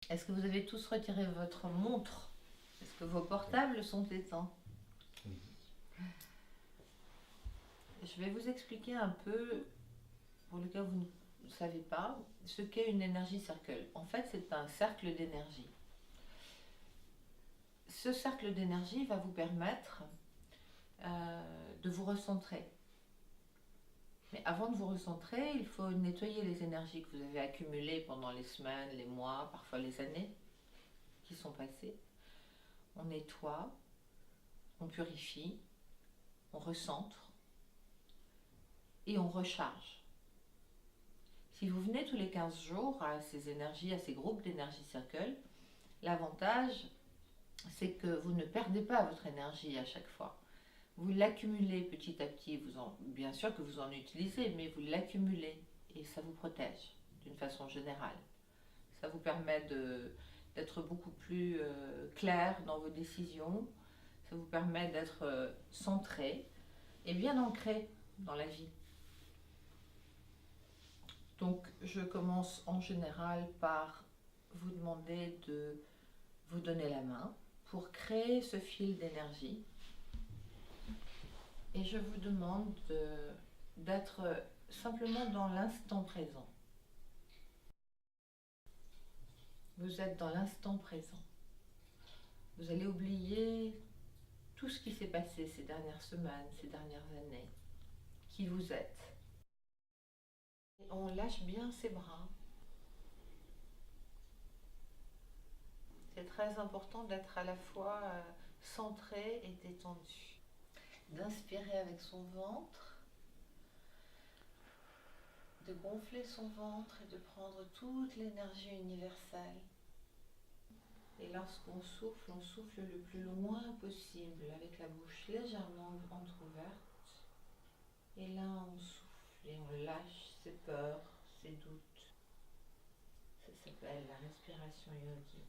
Est-ce que vous avez tous retiré votre montre? Est-ce que vos portables sont éteints? Oui. Je vais vous expliquer un peu, pour le cas où vous ne savez pas, ce qu'est une énergie circle. En fait, c'est un cercle d'énergie. Ce cercle d'énergie va vous permettre de vous recentrer. Mais avant de vous recentrer, il faut nettoyer les énergies que vous avez accumulées pendant les semaines, les mois, parfois les années qui sont passées. On nettoie, on purifie, on recentre et on recharge. Si vous venez tous les 15 jours à ces énergies, à ces groupes d'énergie circle, l'avantage, c'est que vous ne perdez pas votre énergie à chaque fois. Vous l'accumulez petit à petit, bien sûr que vous en utilisez, mais vous l'accumulez et ça vous protège d'une façon générale. Ça vous permet d'être beaucoup plus clair dans vos décisions, ça vous permet d'être centré et bien ancré dans la vie. Donc je commence en général par vous demander de vous donner la main pour créer ce fil d'énergie. Et je vous demande d'être simplement dans l'instant présent. Vous êtes dans l'instant présent. Vous allez oublier tout ce qui s'est passé ces dernières semaines, ces dernières années, qui vous êtes. Et on lâche bien ses bras. C'est très important d'être à la fois centré et détendu. D'inspirer avec son ventre, de gonfler son ventre et de prendre toute l'énergie universelle. Et lorsqu'on souffle, on souffle le plus loin possible avec la bouche légèrement entrouverte. Et là, on souffle et on lâche ses peurs, ses doutes. Ça s'appelle la respiration yogi.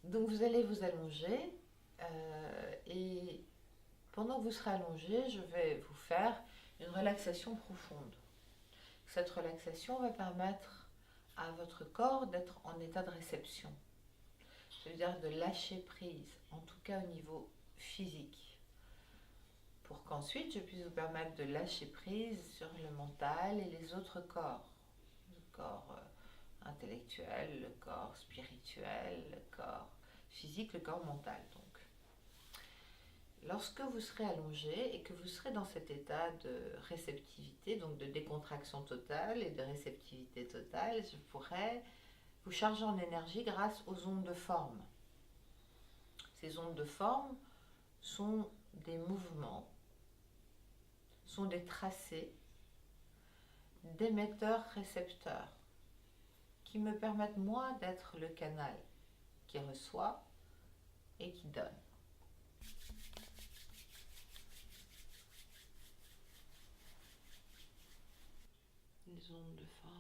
Donc vous allez vous allonger et pendant que vous serez allongé, je vais vous faire une relaxation profonde. Cette relaxation va permettre à votre corps d'être en état de réception. Ça veut dire de lâcher prise, en tout cas au niveau physique. Pour qu'ensuite je puisse vous permettre de lâcher prise sur le mental et les autres corps. Le corps intellectuel, le corps spirituel, le corps physique, le corps mental donc. Lorsque vous serez allongé et que vous serez dans cet état de réceptivité, donc de décontraction totale et de réceptivité totale, je pourrais vous charger en énergie grâce aux ondes de forme. Ces ondes de forme sont des mouvements, sont des tracés d'émetteurs-récepteurs qui me permettent moi d'être le canal qui reçoit et qui donne. Les ondes de forme.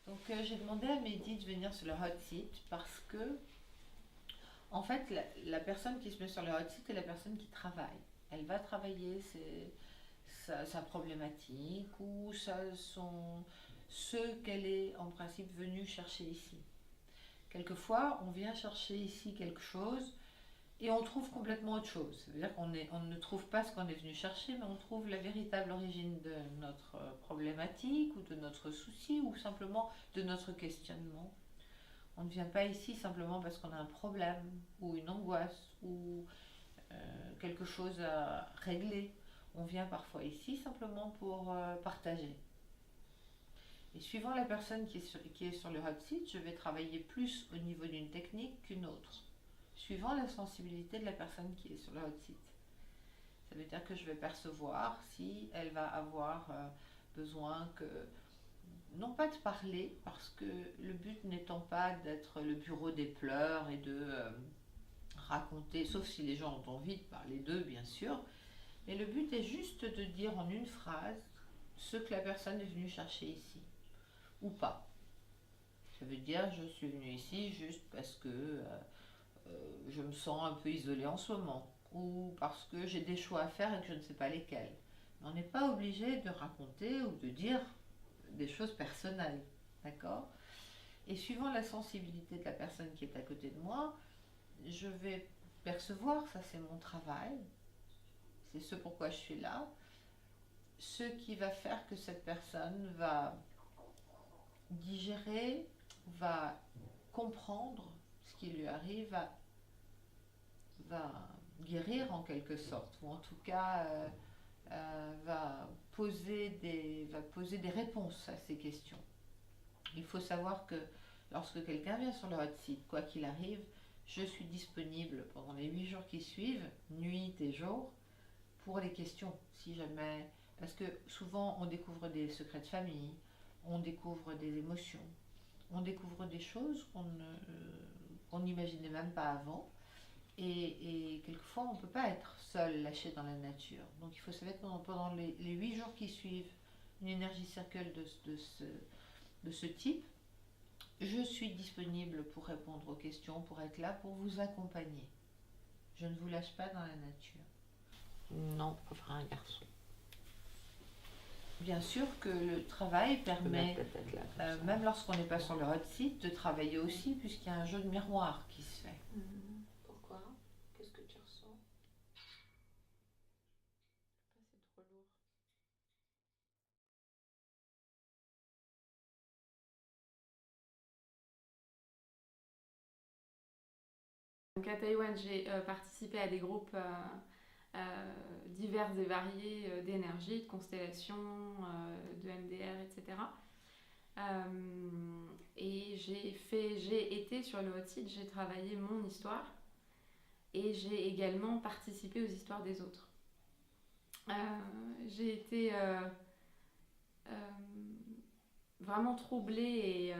Donc j'ai demandé à Mehdi de venir sur le hot seat parce que en fait la personne qui se met sur le hot seat est la personne qui travaille. Elle va travailler sa problématique ou ce qu'elle est en principe venue chercher ici. Quelquefois, on vient chercher ici quelque chose et on trouve complètement autre chose. C'est-à-dire on ne trouve pas ce qu'on est venu chercher, mais on trouve la véritable origine de notre problématique ou de notre souci ou simplement de notre questionnement. On ne vient pas ici simplement parce qu'on a un problème ou une angoisse ou quelque chose à régler. On vient parfois ici simplement pour partager. Et suivant la personne qui est sur le hot seat, je vais travailler plus au niveau d'une technique qu'une autre, suivant la sensibilité de la personne qui est sur le hot seat. Ça veut dire que je vais percevoir si elle va avoir besoin que non pas de parler, parce que le but n'étant pas d'être le bureau des pleurs et de raconter, sauf si les gens ont envie de parler d'eux, bien sûr, mais le but est juste de dire en une phrase ce que la personne est venue chercher ici, ou pas. Ça veut dire je suis venue ici juste parce que je me sens un peu isolée en ce moment, ou parce que j'ai des choix à faire et que je ne sais pas lesquels. Mais on n'est pas obligé de raconter ou de dire des choses personnelles, d'accord? Et suivant la sensibilité de la personne qui est à côté de moi, je vais percevoir, ça c'est mon travail, c'est ce pourquoi je suis là, ce qui va faire que cette personne va digérer, va comprendre ce qui lui arrive, va guérir en quelque sorte, ou en tout cas va poser des réponses à ces questions. Il faut savoir que lorsque quelqu'un vient sur le hot site, quoi qu'il arrive, je suis disponible pendant les 8 jours qui suivent, nuit et jour, pour les questions, si jamais. Parce que souvent, on découvre des secrets de famille, on découvre des émotions, on découvre des choses qu'on n'imaginait même pas avant. Et quelquefois, on ne peut pas être seul, lâché dans la nature. Donc il faut savoir que pendant les 8 jours qui suivent une énergie circle de ce type, je suis disponible pour répondre aux questions, pour être là, pour vous accompagner. Je ne vous lâche pas dans la nature. Non, faut faire un garçon. Bien sûr que le travail permet, là, même lorsqu'on n'est pas sur le hot site, de travailler aussi, puisqu'il y a un jeu de miroir qui se fait. Pourquoi? Qu'est-ce que tu ressens? C'est trop lourd. Donc à Taïwan, j'ai participé à des groupes divers et variés d'énergie, de constellations, de MDR, etc. Et j'ai été sur le hot site, j'ai travaillé mon histoire et j'ai également participé aux histoires des autres. J'ai été vraiment troublée et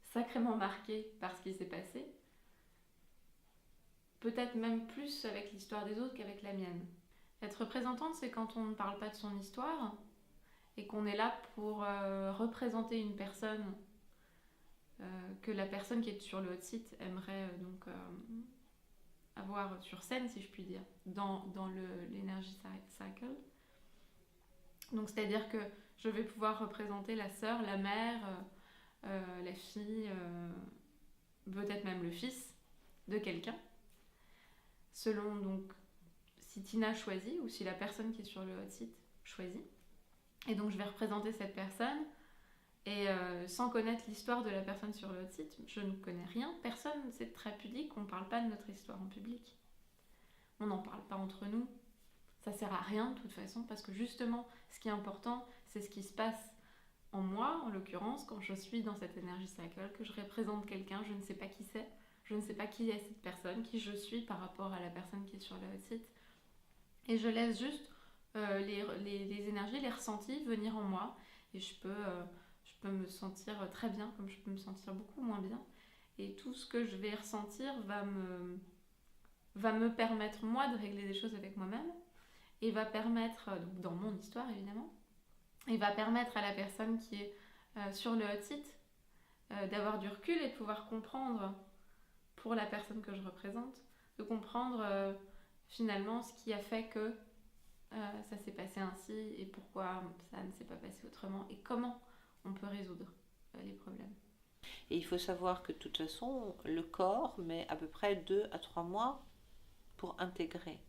sacrément marquée par ce qui s'est passé. Peut-être même plus avec l'histoire des autres qu'avec la mienne. Être représentante, c'est quand on ne parle pas de son histoire et qu'on est là pour représenter une personne que la personne qui est sur le hot site aimerait donc avoir sur scène, si je puis dire, dans l'énergie cycle. Donc c'est-à-dire que je vais pouvoir représenter la sœur, la mère, la fille, peut-être même le fils de quelqu'un, selon donc si Tina choisit ou si la personne qui est sur le hot site choisit. Et donc je vais représenter cette personne et sans connaître l'histoire de la personne sur le hot site, je ne connais rien, personne, c'est très pudique, on ne parle pas de notre histoire en public. On n'en parle pas entre nous. Ça sert à rien de toute façon parce que justement ce qui est important c'est ce qui se passe en moi, en l'occurrence quand je suis dans cette énergie cycle, que je représente quelqu'un, je ne sais pas qui c'est, je ne sais pas qui est cette personne, qui je suis par rapport à la personne qui est sur le hot site et je laisse juste les énergies, les ressentis venir en moi et je peux me sentir très bien comme je peux me sentir beaucoup moins bien et tout ce que je vais ressentir va me permettre moi de régler des choses avec moi-même et va permettre, donc dans mon histoire évidemment, et va permettre à la personne qui est sur le hot site d'avoir du recul et de pouvoir comprendre pour la personne que je représente, de comprendre finalement ce qui a fait que ça s'est passé ainsi et pourquoi ça ne s'est pas passé autrement et comment on peut résoudre les problèmes. Et il faut savoir que de toute façon, le corps met à peu près 2 à 3 mois pour intégrer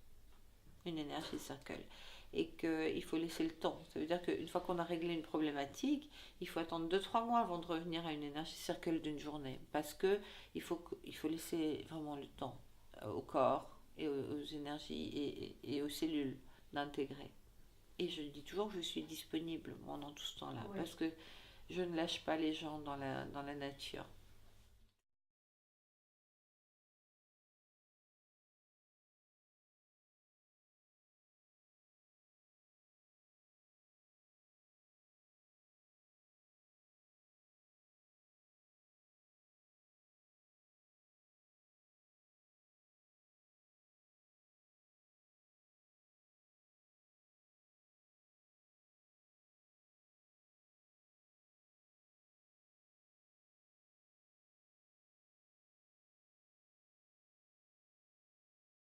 une énergie circle. Et qu'il faut laisser le temps. Ça veut dire qu'une fois qu'on a réglé une problématique, il faut attendre 2-3 mois avant de revenir à une énergie circle d'une journée. Parce qu'il faut laisser vraiment le temps au corps et aux énergies et aux cellules d'intégrer. Et je dis toujours que je suis disponible pendant tout ce temps-là. Oui. Parce que je ne lâche pas les gens dans la nature.